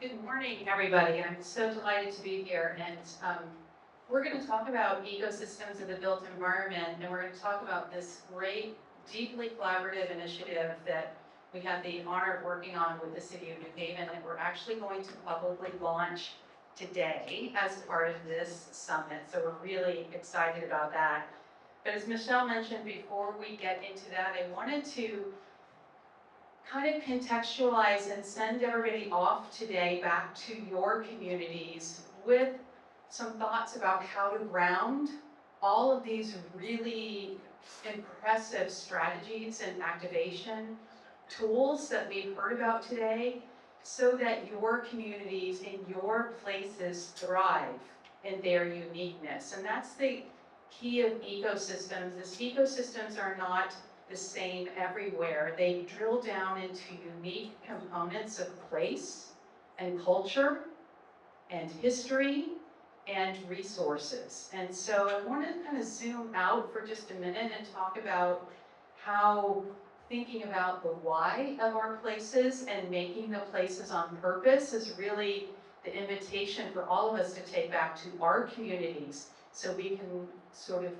Good morning, everybody. I'm so delighted to be here. And we're going to talk about ecosystems of the built environment, and we're going to talk about this great, deeply collaborative initiative that we have the honor of working on with the City of New Haven, that we're actually going to publicly launch today as part of this summit. So we're really excited about that. But as Michelle mentioned, before we get into that, I wanted to kind of contextualize and send everybody off today back to your communities with some thoughts about how to ground all of these really impressive strategies and activation tools that we've heard about today, so that your communities and your places thrive in their uniqueness. And that's the key of ecosystems. Ecosystems are not the same everywhere. They drill down into unique components of place and culture and history and resources. And so I want to kind of zoom out for just a minute and talk about how thinking about the why of our places and making the places on purpose is really the invitation for all of us to take back to our communities, so we can sort of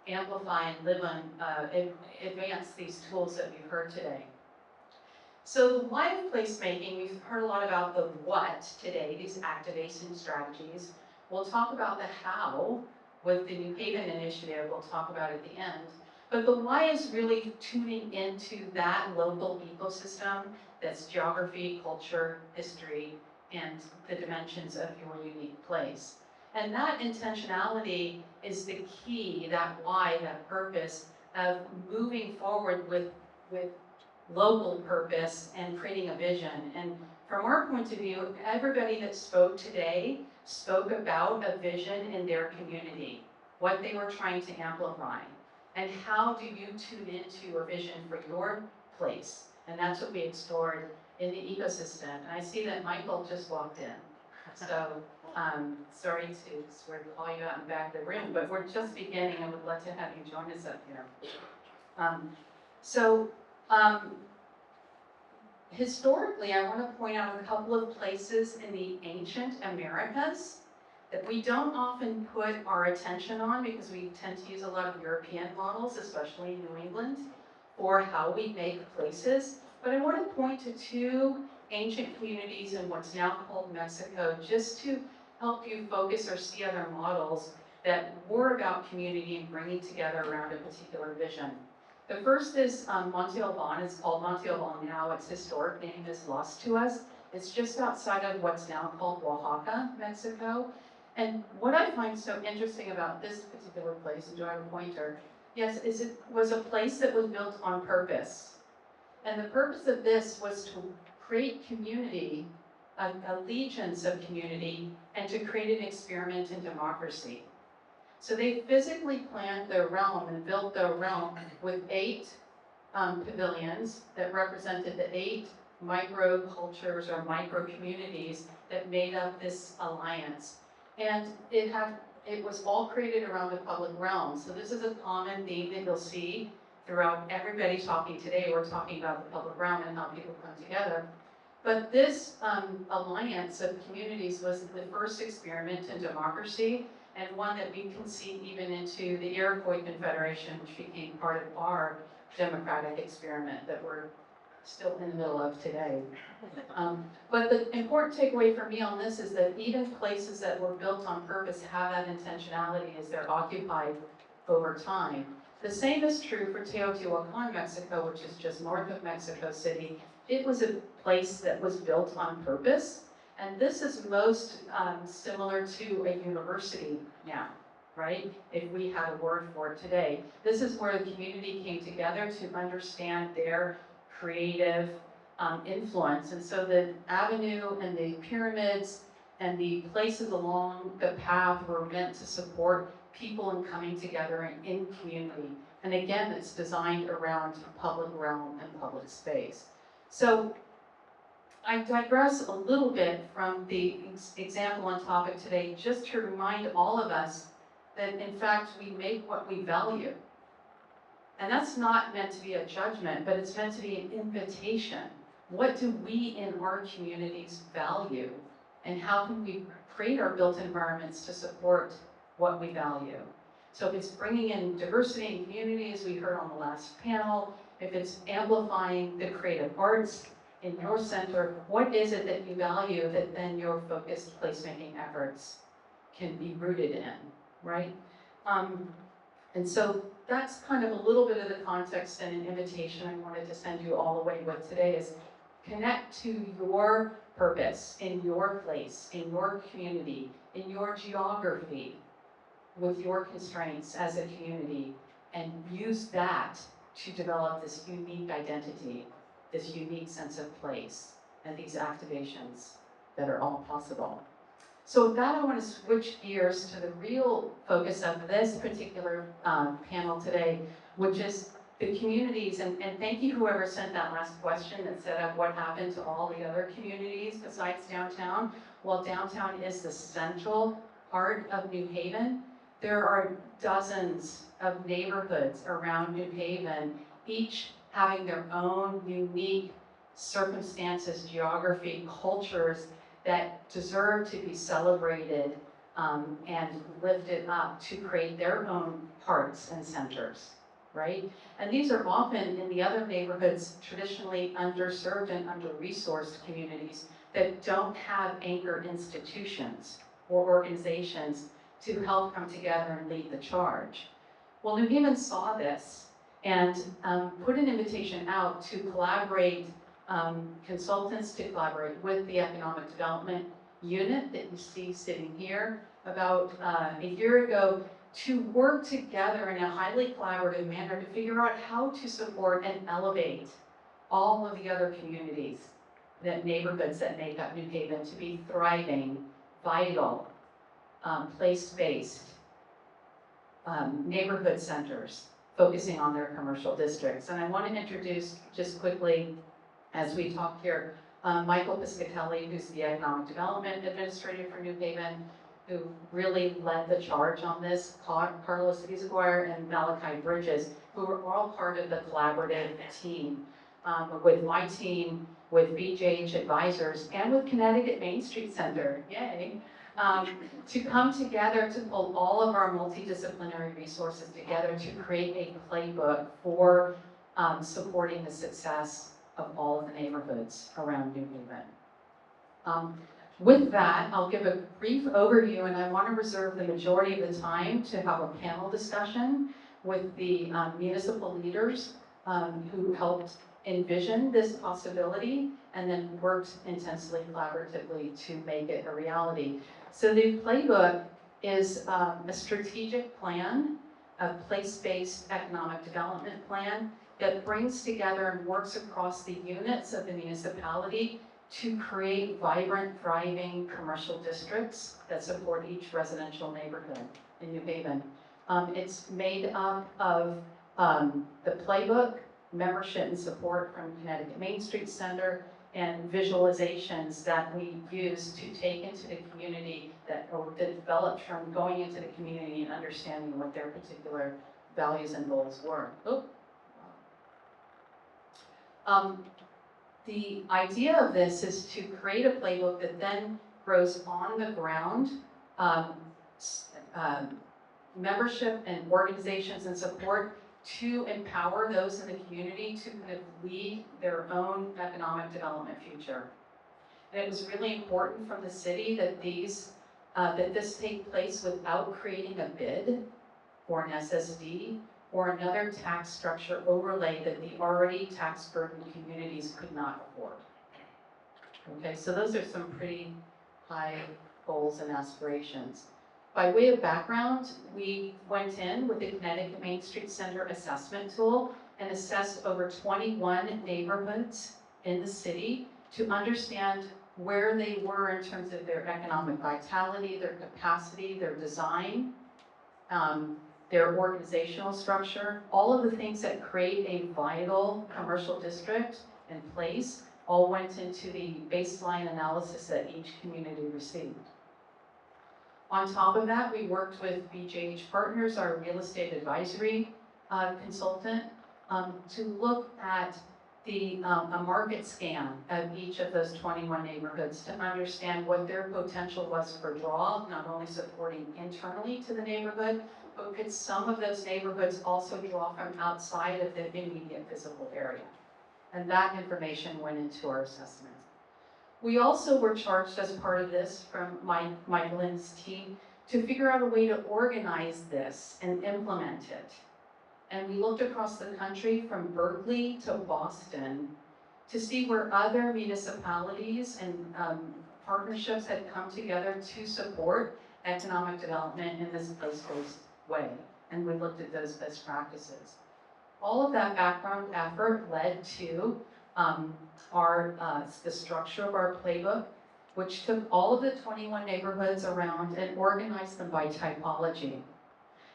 amplify and live on, advance these tools that we've heard today. So the why of placemaking, we've heard a lot about the what today, these activation strategies. We'll talk about the how with the New Haven initiative, we'll talk about at the end. But the why is really tuning into that local ecosystem that's geography, culture, history, and the dimensions of your unique place. And that intentionality is the key, that why, that purpose of moving forward with local purpose and creating a vision. And from our point of view, everybody that spoke today spoke about a vision in their community, what they were trying to amplify. And how do you tune into a vision for your place? And that's what we explored in the ecosystem. And I see that Michael just walked in. So sorry to sort of call you out in the back of the room, but we're just beginning. I would love to have you join us up here. Historically, I want to point out a couple of places in the ancient Americas that we don't often put our attention on, because we tend to use a lot of European models, especially in New England, for how we make places. But I want to point to two ancient communities in what's now called Mexico, just to help you focus or see other models that were about community and bringing together around a particular vision. The first is Monte Alban. It's called Monte Alban now. Its historic name is lost to us. It's just outside of what's now called Oaxaca, Mexico. And what I find so interesting about this particular place, and do I have a pointer? Yes, is it was a place that was built on purpose. And the purpose of this was to create community, allegiance of community, and to create an experiment in democracy. So they physically planned their realm and built their realm with 8 pavilions that represented the 8 micro cultures or micro communities that made up this alliance. And it was all created around the public realm. So this is a common theme that you'll see throughout everybody talking today. We're talking about the public realm and how people come together. But this alliance of communities was the first experiment in democracy, and one that we can see even into the Iroquois Confederation, which became part of our democratic experiment that we're still in the middle of today. But the important takeaway for me on this is that even places that were built on purpose have that intentionality as they're occupied over time. The same is true for Teotihuacan, Mexico, which is just north of Mexico City. It was a place that was built on purpose, and this is most similar to a university now, right? If we had a word for it today. This is where the community came together to understand their creative influence. And so the avenue and the pyramids and the places along the path were meant to support people in coming together in community. And again, it's designed around public realm and public space. So I digress a little bit from the example on topic today, just to remind all of us that in fact we make what we value. And that's not meant to be a judgment, but it's meant to be an invitation what do we in our communities value, and how can we create our built environments to support what we value? So if it's bringing in diversity and community, as we heard on the last panel, if it's amplifying the creative arts in your center, what is it that you value that then your focused placemaking efforts can be rooted in, right? And so that's kind of a little bit of the context and an invitation I wanted to send you all away with today is connect to your purpose in your place, in your community, in your geography, with your constraints as a community, and use that to develop this unique identity, this unique sense of place, and these activations that are all possible. So with that, I want to switch gears to the real focus of this particular panel today, which is the communities, and thank you whoever sent that last question that set up what happened to all the other communities besides downtown. While downtown is the central part of New Haven, there are dozens of neighborhoods around New Haven, each having their own unique circumstances, geography, cultures that deserve to be celebrated and lifted up to create their own parks and centers, right? And these are often in the other neighborhoods traditionally underserved and under-resourced communities that don't have anchor institutions or organizations to help come together and lead the charge. Well, New Haven saw this and put an invitation out to collaborate, consultants to collaborate with the Economic Development Unit that you see sitting here about a year ago to work together in a highly collaborative manner to figure out how to support and elevate all of the other communities, that neighborhoods that make up New Haven to be thriving, vital, place-based neighborhood centers focusing on their commercial districts. And I want to introduce just quickly, as we talk here, Michael Piscitelli, who's the Economic Development Administrator for New Haven, who really led the charge on this, Carlos Eyzaguirre and Malachi Bridges, who were all part of the collaborative team, with my team, with BJH Advisors, and with Connecticut Main Street Center, yay, to come together to pull all of our multidisciplinary resources together to create a playbook for supporting the success of all of the neighborhoods around New Haven. With that, I'll give a brief overview, and I want to reserve the majority of the time to have a panel discussion with the municipal leaders who helped envision this possibility and then worked intensely collaboratively to make it a reality. So the playbook is a strategic plan, a place-based economic development plan that brings together and works across the units of the municipality to create vibrant, thriving commercial districts that support each residential neighborhood in New Haven. It's made up of the playbook, membership and support from Connecticut Main Street Center, and visualizations that we use to take into the community that developed from going into the community and understanding what their particular values and goals were. The idea of this is to create a playbook that then grows on the ground membership and organizations and support to empower those in the community to kind of lead their own economic development future. And it was really important from the city that that this take place without creating a bid or an SSD or another tax structure overlay that the already tax burdened communities could not afford. Okay, so those are some pretty high goals and aspirations. By way of background, we went in with the Connecticut Main Street Center assessment tool and assessed over 21 neighborhoods in the city to understand where they were in terms of their economic vitality, their capacity, their design, their organizational structure, all of the things that create a vital commercial district and place all went into the baseline analysis that each community received. On top of that, we worked with BJH Partners, our real estate advisory consultant, to look at a market scan of each of those 21 neighborhoods to understand what their potential was for draw, not only supporting internally to the neighborhood, but could some of those neighborhoods also draw from outside of the immediate physical area. And that information went into our assessment. We also were charged as part of this from Mike Lynn's team to figure out a way to organize this and implement it. And we looked across the country from Berkeley to Boston to see where other municipalities and partnerships had come together to support economic development in this place-based way. And we looked at those best practices. All of that background effort led to the structure of our playbook, which took all of the 21 neighborhoods around and organized them by typology.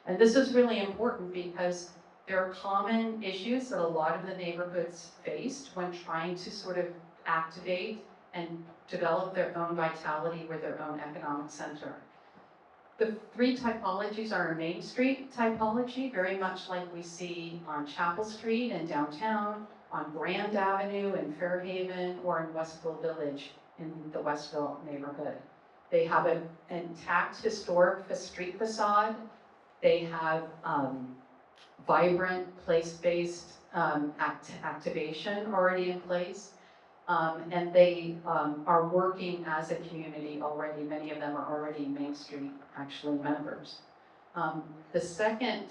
And this is really important because there are common issues that a lot of the neighborhoods faced when trying to sort of activate and develop their own vitality with their own economic center. The three typologies are a Main Street typology, very much like we see on Chapel Street in downtown, on Grand Avenue in Fairhaven, or in Westville Village in the Westville neighborhood. They have an intact historic street facade. They have vibrant place-based activation already in place. And they are working as a community already. Many of them are already Main Street actually members. The second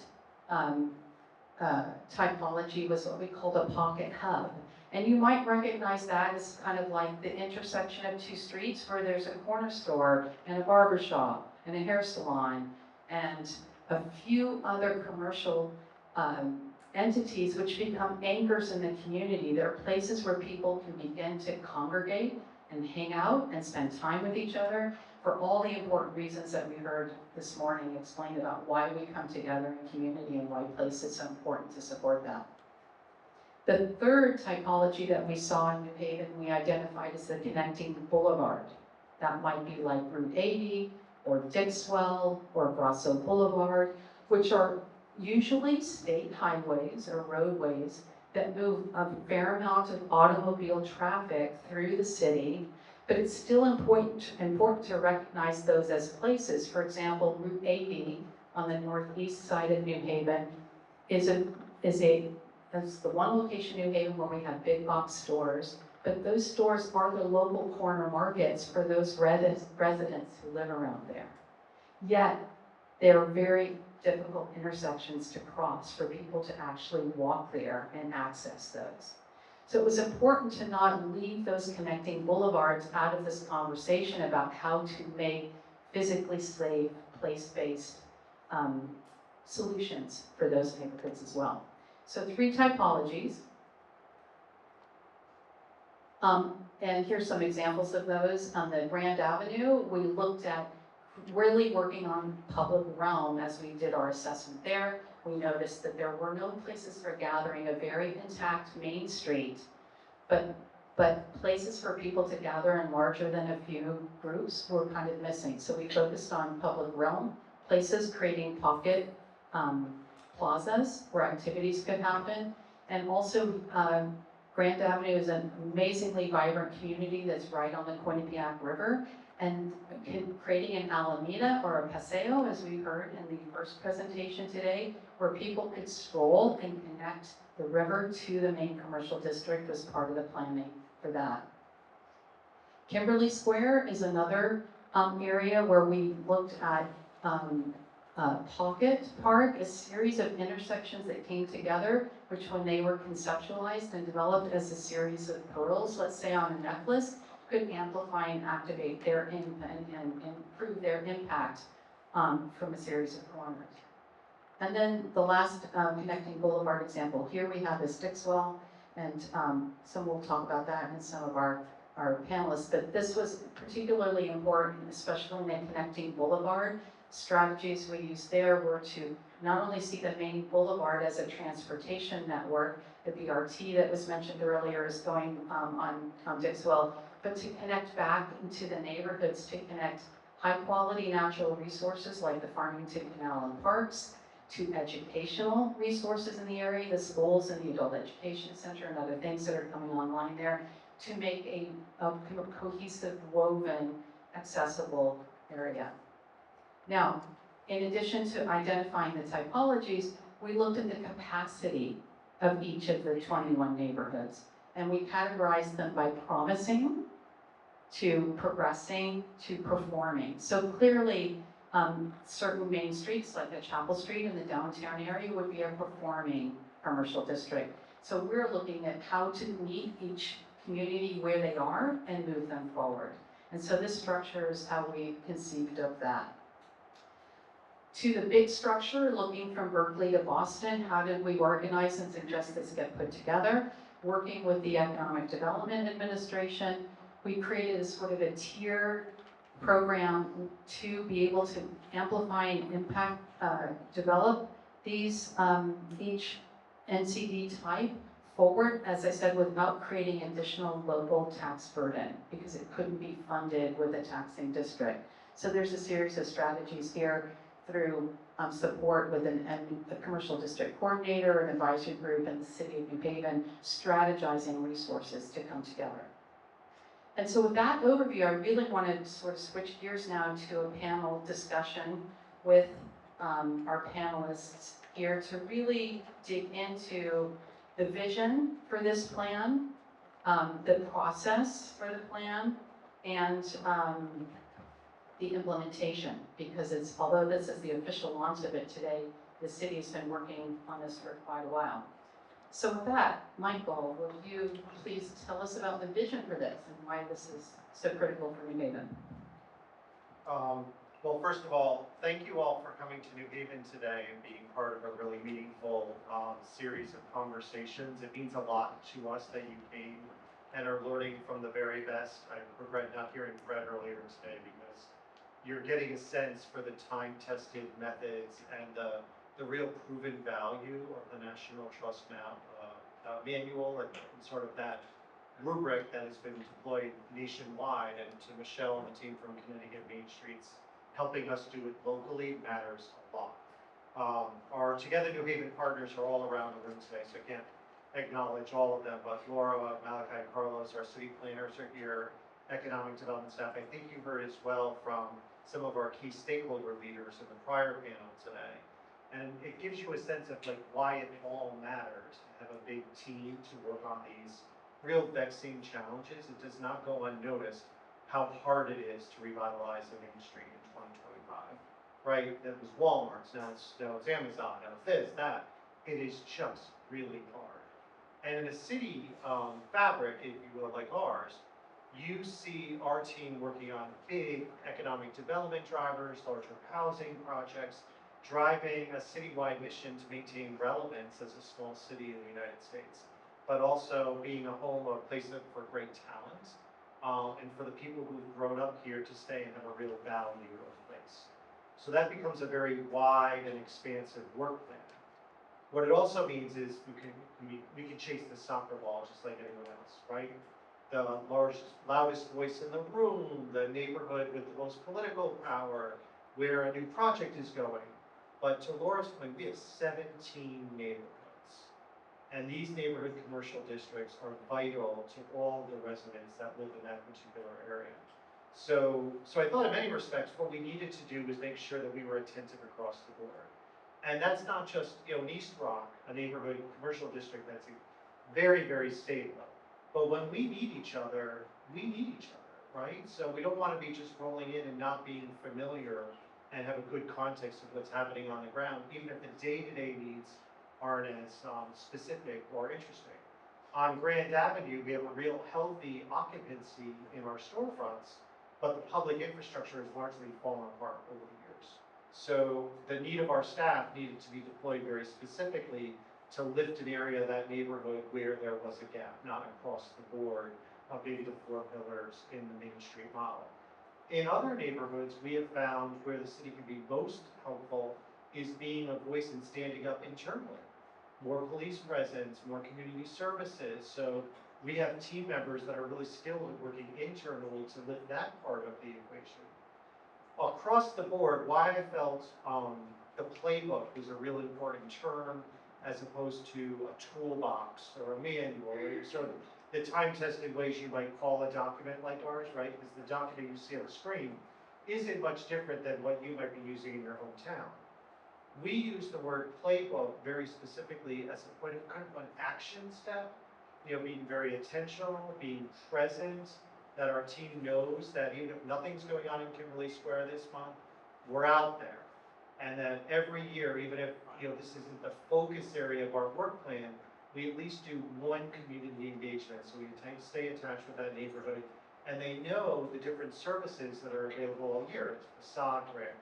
typology was what we called a pocket hub. And you might recognize that as kind of like the intersection of two streets where there's a corner store and a barber shop and a hair salon and a few other commercial entities which become anchors in the community. They're places where people can begin to congregate and hang out and spend time with each other for all the important reasons that we heard this morning explained about why we come together in community and why place is so important to support that. The third typology that we saw in New Haven, we identified as the connecting boulevard. That might be like Route 80 or Dixwell or Grasso Boulevard, which are usually state highways or roadways that move a fair amount of automobile traffic through the city, but it's still important to recognize those as places. For example, Route 80 on the northeast side of New Haven is the one location in New Haven where we have big box stores, but those stores are the local corner markets for those residents who live around there. Yet, they're very difficult intersections to cross for people to actually walk there and access those. So it was important to not leave those connecting boulevards out of this conversation about how to make physically safe, place-based solutions for those neighborhoods as well. So 3 typologies. And here's some examples of those. On the Grand Avenue, we looked at really working on public realm as we did our assessment there. We noticed that there were no places for gathering, a very intact Main Street, but places for people to gather in larger than a few groups were kind of missing. So we focused on public realm, places creating pocket plazas where activities could happen, and also Grand Avenue is an amazingly vibrant community that's right on the Quinnipiac River, and creating an Alameda or a paseo, as we heard in the first presentation today, where people could stroll and connect the river to the main commercial district was part of the planning for that. Kimberly Square is another area where we looked at Pocket Park, a series of intersections that came together, which when they were conceptualized and developed as a series of pearls, let's say on a necklace, could amplify and activate their and improve their impact from a series of corners. And then the last connecting boulevard example, here we have this Dixwell, and some will talk about that in some of our panelists, but this was particularly important, especially in the connecting boulevard. Strategies we used there were to not only see the main boulevard as a transportation network, the BRT that was mentioned earlier is going on Dixwell, but to connect back into the neighborhoods, to connect high quality natural resources like the Farmington Canal and parks, to educational resources in the area, the schools and the adult education center and other things that are coming online there, to make a kind of cohesive, woven, accessible area. Now, in addition to identifying the typologies, we looked at the capacity of each of the 21 neighborhoods, and we categorized them by promising, to progressing, to performing. So clearly, certain main streets, like the Chapel Street in the downtown area, would be a performing commercial district. So we're looking at how to meet each community where they are and move them forward. And so this structure is how we conceived of that. To the big structure, looking from Berkeley to Boston, how did we organize and suggest this get put together? Working with the Economic Development Administration, we created a sort of a tier program to be able to amplify and impact, develop these, each NCD type forward, as I said, without creating additional local tax burden, because it couldn't be funded with a taxing district. So there's a series of strategies here through support with a commercial district coordinator, an advisory group, and the city of New Haven, strategizing resources to come together. And so with that overview, I really want to sort of switch gears now to a panel discussion with our panelists here to really dig into the vision for this plan, the process for the plan, and the implementation, because it's, although this is the official launch of it today, the city's been working on this for quite a while. So with that, Michael, will you please tell us about the vision for this and why this is so critical for New Haven? Well, first of all, thank you all for coming to New Haven today and being part of a really meaningful series of conversations. It means a lot to us that you came and are learning from the very best. I regret not hearing Fred earlier today because you're getting a sense for the time-tested methods and the real proven value of the National Trust Manual and sort of that rubric that has been deployed nationwide. And to Michelle and the team from Connecticut Main Streets, helping us do it locally matters a lot. Our Together New Haven partners are all around the room today, so I can't acknowledge all of them, but Laura, Malachi, Carlos, our city planners are here, economic development staff. I think you heard as well from some of our key stakeholder leaders in the prior panel today. And it gives you a sense of like why it all matters to have a big team to work on these real vexing challenges. It does not go unnoticed how hard it is to revitalize the Main Street in 2025, right? That was Walmart's, now it's Amazon, now it's this, that. It is just really hard. And in a city fabric, if you will, like ours, you see our team working on big economic development drivers, larger housing projects, driving a citywide mission to maintain relevance as a small city in the United States, but also being a home, a place for great talent, and for the people who've grown up here to stay and have a real value of place. So that becomes a very wide and expansive work plan. What it also means is we can chase the soccer ball just like anyone else, right? The largest, loudest voice in the room, the neighborhood with the most political power, where a new project is going. But to Laura's point, we have 17 neighborhoods. And these neighborhood commercial districts are vital to all the residents that live in that particular area. So I thought in many respects, what we needed to do was make sure that we were attentive across the board. And that's not just, in East Rock, a neighborhood commercial district that's very, very stable. But when we need each other, we need each other, right? So we don't want to be just rolling in and not being familiar and have a good context of what's happening on the ground, even if the day-to-day needs aren't as specific or interesting. On Grand Avenue, we have a real healthy occupancy in our storefronts, but the public infrastructure has largely fallen apart over the years. So the need of our staff needed to be deployed very specifically to lift an area of that neighborhood where there was a gap, not across the board of maybe the 4 pillars in the Main Street model. In other neighborhoods, we have found where the city can be most helpful is being a voice and standing up internally. More police presence, more community services. So we have team members that are really skilled at working internally to lift that part of the equation. Across the board, why I felt the playbook was a really important term as opposed to a toolbox or a manual. So the time-tested ways you might call a document like ours, right? Because the document you see on the screen isn't much different than what you might be using in your hometown. We use the word playbook very specifically as a point of kind of an action step, being very intentional, being present, that our team knows that even if nothing's going on in Kimberly Square this month, we're out there. And that every year, even if this isn't the focus area of our work plan, we at least do one community engagement. So we stay attached with that neighborhood, and they know the different services that are available all year. It's the facade grant,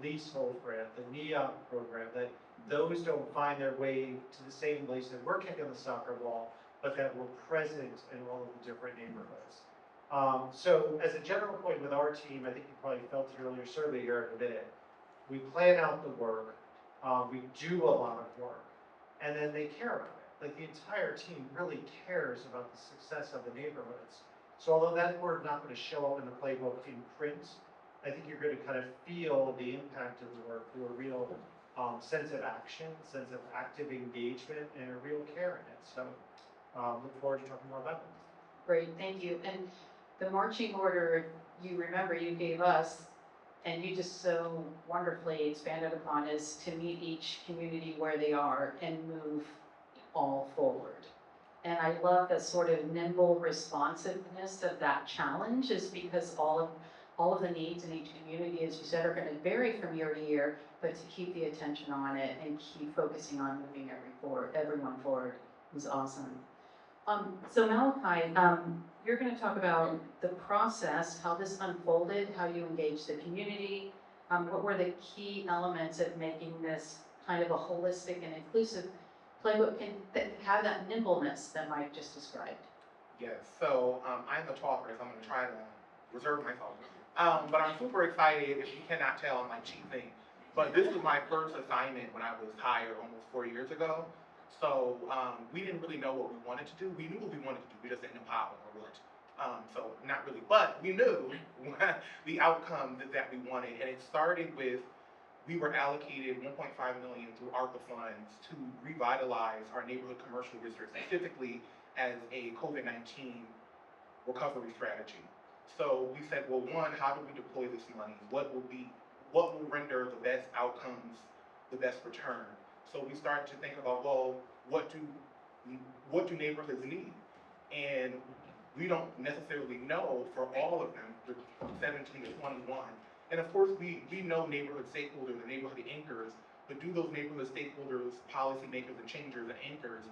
leasehold grant, the NEOP program, that those don't find their way to the same place that we're kicking the soccer ball, but that we're present in all of the different neighborhoods. So as a general point with our team, I think you probably felt it earlier survey here in a minute, we plan out the work, we do a lot of work, and then they care about it. Like the entire team really cares about the success of the neighborhoods. So although that word not going to show up in the playbook in print, I think you're going to kind of feel the impact of the work through a real sense of action, sense of active engagement, and a real care in it. So look forward to talking more about it. Great, thank you. And the marching order, you remember you gave us, and you just so wonderfully expanded upon, is to meet each community where they are and move all forward. And I love the sort of nimble responsiveness of that challenge, is because all of the needs in each community, as you said, are going to vary from year to year, but to keep the attention on it and keep focusing on moving everyone forward was awesome. So Malachi, you're going to talk about the process, how this unfolded, how you engaged the community, what were the key elements of making this kind of a holistic and inclusive playbook that have that nimbleness that Mike just described. Yes, so I'm the talker, so I'm going to try to reserve myself. But I'm super excited. If you cannot tell, I'm like cheating. But this was my first assignment when I was hired almost 4 years ago. So we didn't really know what we wanted to do. We knew what we wanted to do, we just didn't know how or what. So not really, but we knew the outcome that we wanted. And it started with, we were allocated $1.5 million through ARPA funds to revitalize our neighborhood commercial district, specifically as a COVID-19 recovery strategy. So we said, well, one, how do we deploy this money? What will render the best outcomes, the best return? So we started to think about, well, what do neighborhoods need? And we don't necessarily know for all of them, from 17 to 21. And of course, we know neighborhood stakeholders and neighborhood anchors, but do those neighborhood stakeholders, policymakers and changers and anchors,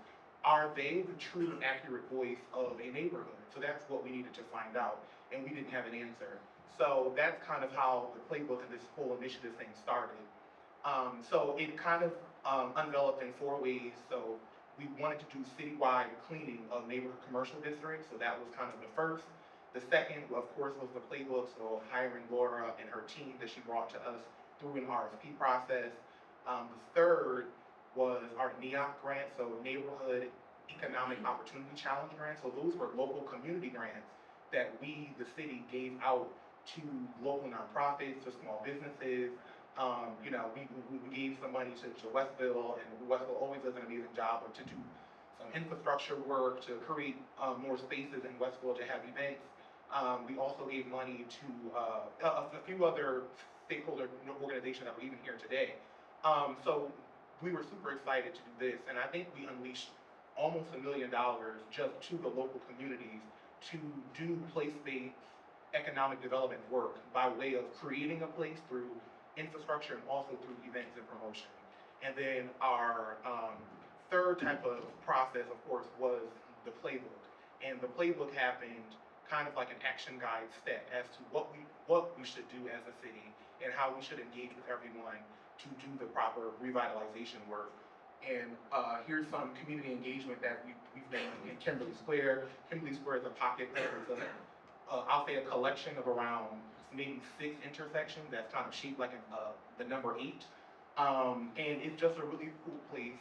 are they the true and accurate voice of a neighborhood? So that's what we needed to find out, and we didn't have an answer. So that's kind of how the playbook and this whole initiative thing started. So it kind of enveloped in 4 ways. So we wanted to do citywide cleaning of neighborhood commercial districts, so that was kind of the first. The second, of course, was the playbook, so hiring Laura and her team that she brought to us through an RFP process. The third was our NEOP grant, so Neighborhood Economic Opportunity Challenge grant. So those were local community grants that we, the city, gave out to local nonprofits, to small businesses. We gave some money to Westville, and Westville always does an amazing job to do some infrastructure work, to create more spaces in Westville to have events. We also gave money to a few other stakeholder organizations that were even here today. So we were super excited to do this, and I think we unleashed almost $1 million just to the local communities to do place-based economic development work by way of creating a place through infrastructure and also through events and promotion. And then our third type of process, of course, was the playbook. And the playbook happened kind of like an action guide step as to what we should do as a city and how we should engage with everyone to do the proper revitalization work. And here's some community engagement that we've done in Kimberly Square. Kimberly Square is a pocket that is I'll say a collection of around maybe 6 intersections that's kind of shaped like the number 8. And it's just a really cool place.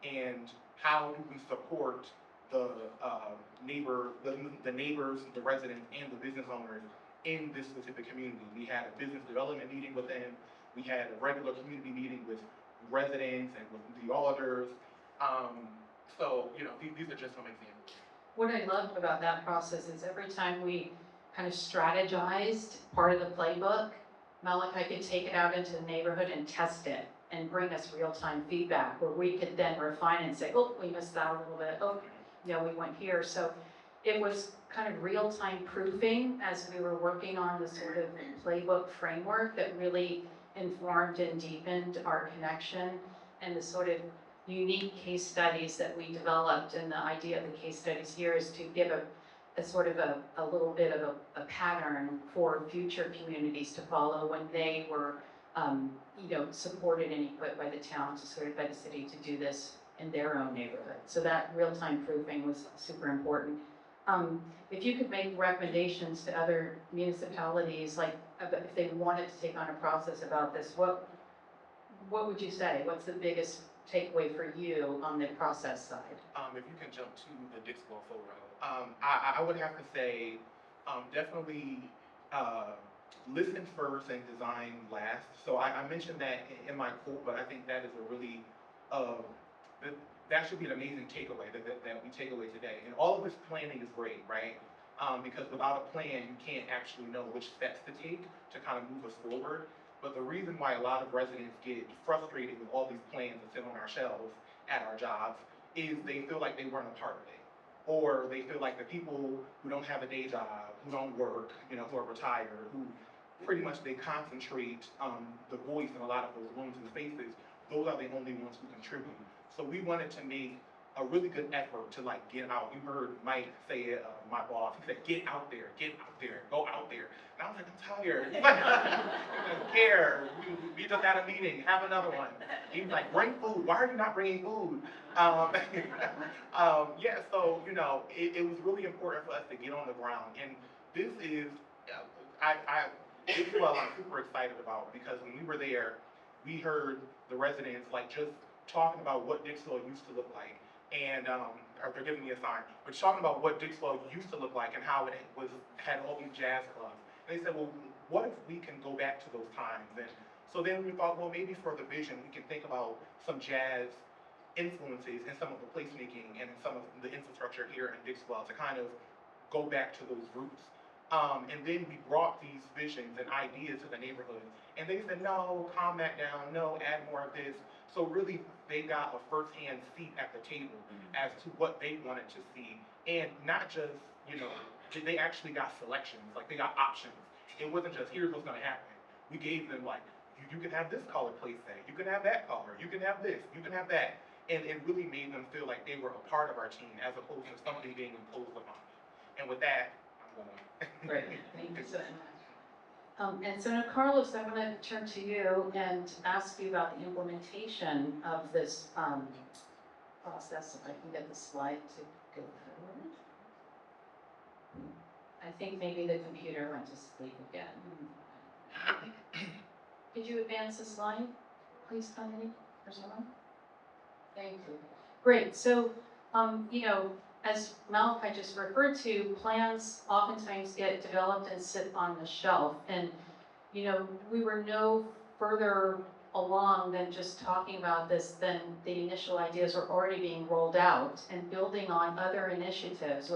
And how do we support the neighbors, the residents, and the business owners in this specific community? We had a business development meeting with them. We had a regular community meeting with residents and with the auditors. So, you know, these are just some examples. What I loved about that process is every time we kind of strategized part of the playbook, Malachi could take it out into the neighborhood and test it and bring us real-time feedback where we could then refine and say, oh, we missed that a little bit. Oh, yeah, we went here. So it was kind of real-time proofing as we were working on the sort of playbook framework that really informed and deepened our connection, and the sort of unique case studies that we developed. And the idea of the case studies here is to give a sort of a little bit of a pattern for future communities to follow when they were you know, supported and equipped by the town, supported by the city to do this in their own neighborhood. So that real-time proofing was super important. If you could make recommendations to other municipalities, like if they wanted to take on a process about this, what would you say? What's the biggest takeaway for you on the process side? If you can jump to the Dixwell photo, I would have to say definitely listen first and design last. So I mentioned that in my quote, but I think that is a really that should be an amazing takeaway that we take away today. And all of this planning is great, right? Because without a plan, you can't actually know which steps to take to kind of move us forward. But the reason why a lot of residents get frustrated with all these plans that sit on our shelves at our jobs is they feel like they weren't a part of it. Or they feel like the people who don't have a day job, who don't work, you know, who are retired, who pretty much they concentrate the voice in a lot of those rooms and spaces, those are the only ones who contribute. So we wanted to make a really good effort to like get out. You heard Mike say it, my boss, he said, get out there, go out there. And I was like, I'm tired. He doesn't care. We just had a meeting, have another one. He was like, bring food. Why are you not bringing food? Yeah, so, you know, it was really important for us to get on the ground. And this is, this is what I'm super excited about, because when we were there, we heard the residents like just talking about what Dixwell used to look like. And they're giving me a sign, but talking about what Dixwell used to look like and how it had all these jazz clubs. And they said, well, what if we can go back to those times? And so then we thought, well, maybe for the vision, we can think about some jazz influences in some of the placemaking and in some of the infrastructure here in Dixwell to kind of go back to those roots. And then we brought these visions and ideas to the neighborhood, and they said, no, calm that down, no, add more of this. So really, they got a first-hand seat at the table as to what they wanted to see, and not just, you know, they actually got selections, like they got options. It wasn't just, here's what's gonna happen. We gave them like, you can have this color place set, you can have that color, you can have this, you can have that. And it really made them feel like they were a part of our team as opposed to somebody being imposed upon them. And with that, I'm going. Great, thank you so much. And so now, Carlos, I want to turn to you and ask you about the implementation of this process. If I can get the slide to go forward. I think maybe the computer went to sleep again. Could you advance the slide, please, Connie, or someone? Thank you. Great. So, you know, as Malachi just referred to, plans oftentimes get developed and sit on the shelf. And, you know, we were no further along than just talking about this than the initial ideas were already being rolled out and building on other initiatives.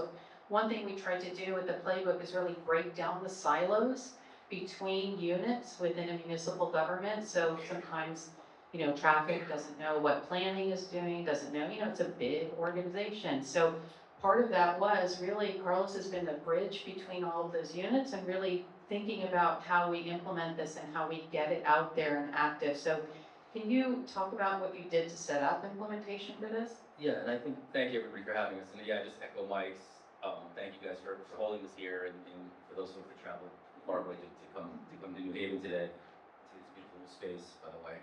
One thing we tried to do with the playbook is really break down the silos between units within a municipal government. So sometimes, you know, traffic doesn't know what planning is doing, doesn't know, you know, it's a big organization. So part of that was really, Carlos has been the bridge between all of those units and really thinking about how we implement this and how we get it out there and active. So can you talk about what you did to set up implementation for this? Yeah, and I think, thank you everybody for having us. And yeah, just echo Mike's, thank you guys for holding this here, and for those folks who traveled far away to come to New Haven today, to this beautiful space, by the way.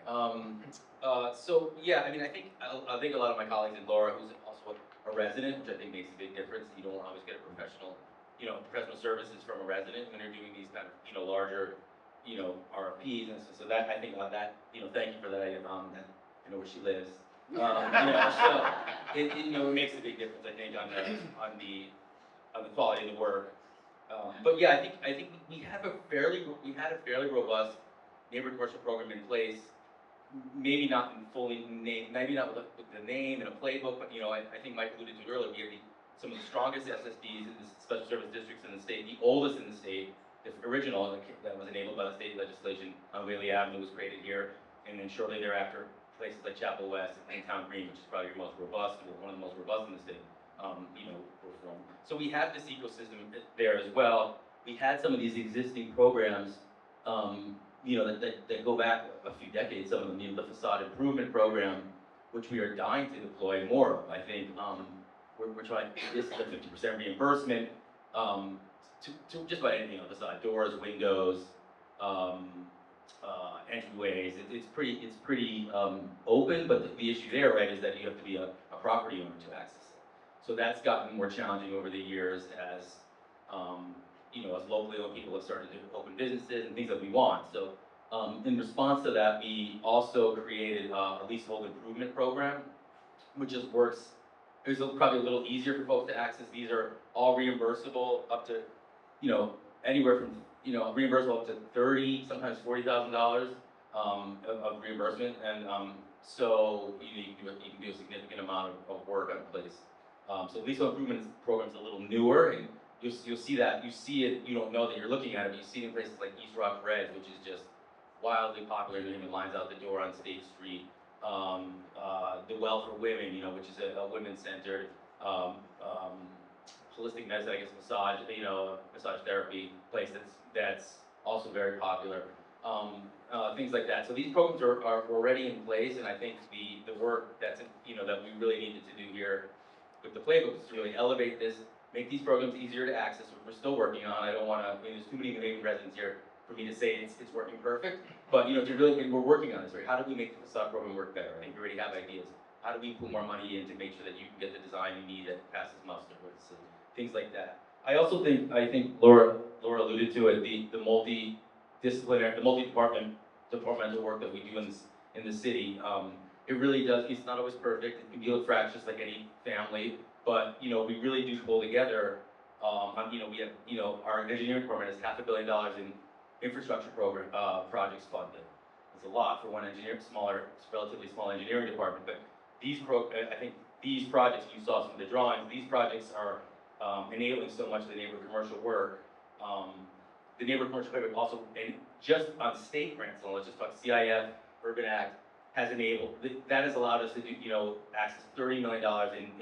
So yeah, I mean, I think a lot of my colleagues, and Laura, who's also a resident, which I think makes a big difference. You don't always get a professional services from a resident when you're doing these kind of, you know, larger, you know, RFPs, and so that, I think that, you know, thank you for that. I know where she lives. You know, so it makes a big difference, I think, on the quality of the work. But yeah, I think we had a fairly robust neighborhood commercial program in place. Maybe not in fully name, maybe not with the name and a playbook, but I think Mike alluded to it earlier. We have some of the strongest SSDs in the special service districts in the state, the oldest in the state. The original that was enabled by the state legislation on Whaley Avenue was created here, and then shortly thereafter, places like Chapel West and Town Green, which is probably your most robust, one of the most robust in the state, were formed. So we have this ecosystem there as well. We had some of these existing programs, that go back a few decades. Some of them, the facade improvement program, which we are dying to deploy more of. I think we're trying. This is a 50% reimbursement. To just about anything on the side, doors, windows, entryways. It's pretty open, but the issue there, right, is that you have to be a property owner to access it. So that's gotten more challenging over the years as as locally owned people have started to open businesses and things that we want. So in response to that, we also created a leasehold improvement program, which just works. It was probably a little easier for folks to access. These are all reimbursable up to anywhere from, reimbursable up to $30,000, sometimes $40,000 of reimbursement, and so you can do a significant amount of work on a place. So leasehold improvement program is a little newer, and you'll see that. You see it, you don't know that you're looking at it, but you see it in places like East Rock Red, which is just wildly popular. There even lines out the door on State Street. The Well for Women, which is a women-centered holistic medicine, I guess, massage therapy place that's also very popular. Things like that. So these programs are already in place, and I think the work that we really needed to do here with the playbook is to really elevate this, make these programs easier to access, which we're still working on. I don't want to. There's too many New Haven residents here for me to say it's working perfect, but we're working on this. Right? How do we make the facade program work better? I think we already have ideas. How do we put more money in to make sure that you can get the design you need that passes muster? So things like that. I also think Laura alluded to it, the multidisciplinary, the departmental work that we do in the city. It really does. It's not always perfect. It can be a little fractious like any family, but we really do pull together. We have our engineering department has $500 million in infrastructure projects funded. It's a lot for one relatively small engineering department, but I think these projects, you saw some of the drawings, these projects are enabling so much of the neighborhood commercial work. The neighborhood commercial playbook also, and just on state grants, let's just talk CIF, Urban Act, has enabled, that has allowed us to do, access $30 million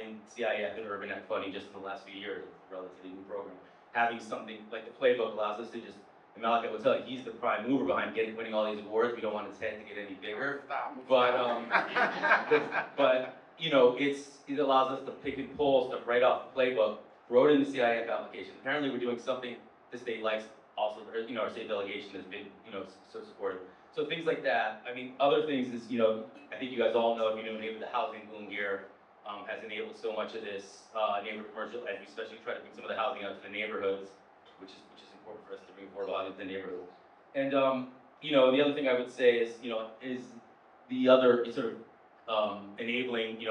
in CIF and Urban Act funding just in the last few years. It's a relatively new program. Having something like the playbook allows us to just, and Malachi will tell you, he's the prime mover behind winning all these awards. We don't want his head to get any bigger. But it allows us to pick and pull stuff right off the playbook, throw it in the CIF application. Apparently we're doing something the state likes also, our state delegation has been, so supportive. So things like that. I mean, other things is, I think you guys all know, if you know, the housing boom here has enabled so much of this neighborhood commercial, and we especially try to bring some of the housing out to the neighborhoods, which is important for us to bring affordable housing to the neighborhood. And the other thing I would say is, is the other sort of enabling,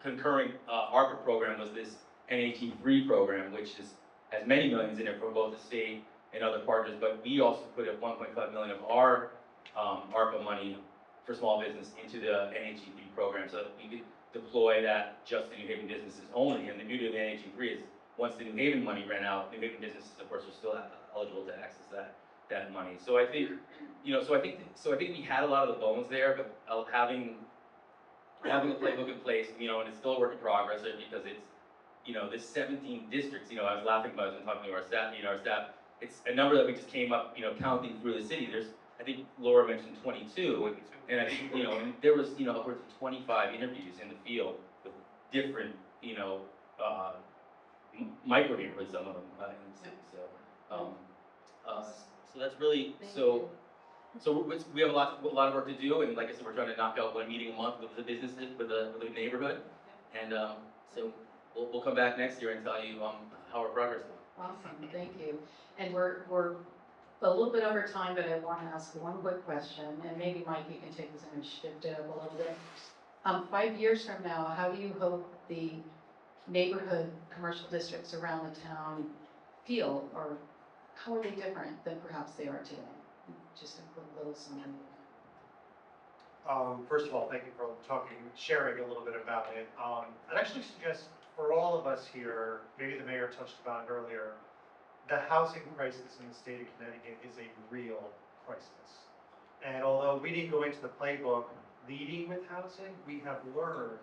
concurrent ARPA program was this NHE3 program, which has many millions in it from both the state and other partners, but we also put up 1.5 million of our ARPA money for small business into the NHE3 program, so that we could deploy that just to New Haven businesses only. And the beauty of the NHE3 is once the New Haven money ran out, New Haven businesses, of course, are still eligible to access that money. So I think, so I think we had a lot of the bones there, but having a playbook in place, and it's still a work in progress because it's, this 17 districts, I was laughing about it when talking to our staff, it's a number that we just came up, counting through the city. There's, I think Laura mentioned 22, and I think, and there was, upwards of 25 interviews in the field with different, micro neighborhoods, some of them in the city. So that's really, so we have a lot of work to do, and like I said, we're trying to knock out one meeting a month with the businesses, with the neighborhood, and so we'll come back next year and tell you how our progress is. Awesome, thank you. And we're a little bit over time, but I want to ask one quick question, and maybe Mike, you can take this and shift it up a little bit. 5 years from now, how do you hope the neighborhood commercial districts around the town feel, or how are they different than perhaps they are today? just to put a little something. First of all, thank you for sharing a little bit about it. I'd actually suggest for all of us here, maybe the mayor touched upon it earlier, the housing crisis in the state of Connecticut is a real crisis. And although we didn't go into the playbook leading with housing, we have learned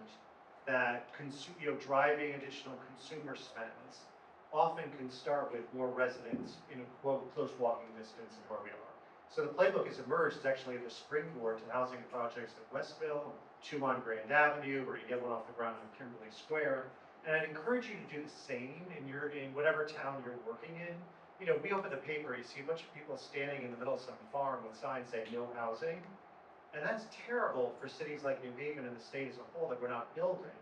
that driving additional consumer spends often can start with more residents in a quote close walking distance of where we are. So the playbook has emerged as actually the springboard to housing projects at Westville, 2 on Grand Avenue, where you get one off the ground in Kimberly Square. And I'd encourage you to do the same in whatever town you're working in. We open the paper, you see a bunch of people standing in the middle of some farm with signs saying no housing. And that's terrible for cities like New Haven and the state as a whole that we're not building.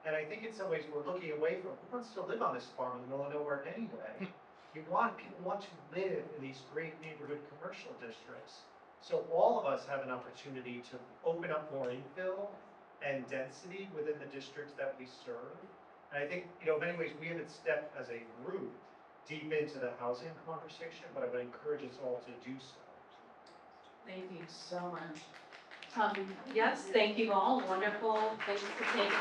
And I think in some ways we're looking away from, who wants to live on this farm in the middle of nowhere anyway? People want to live in these great neighborhood commercial districts. So all of us have an opportunity to open up more infill and density within the districts that we serve. And I think, in many ways we haven't stepped as a group deep into the housing conversation, but I would encourage us all to do so. Thank you so much. Yes, thank you all. Wonderful. Thanks for taking.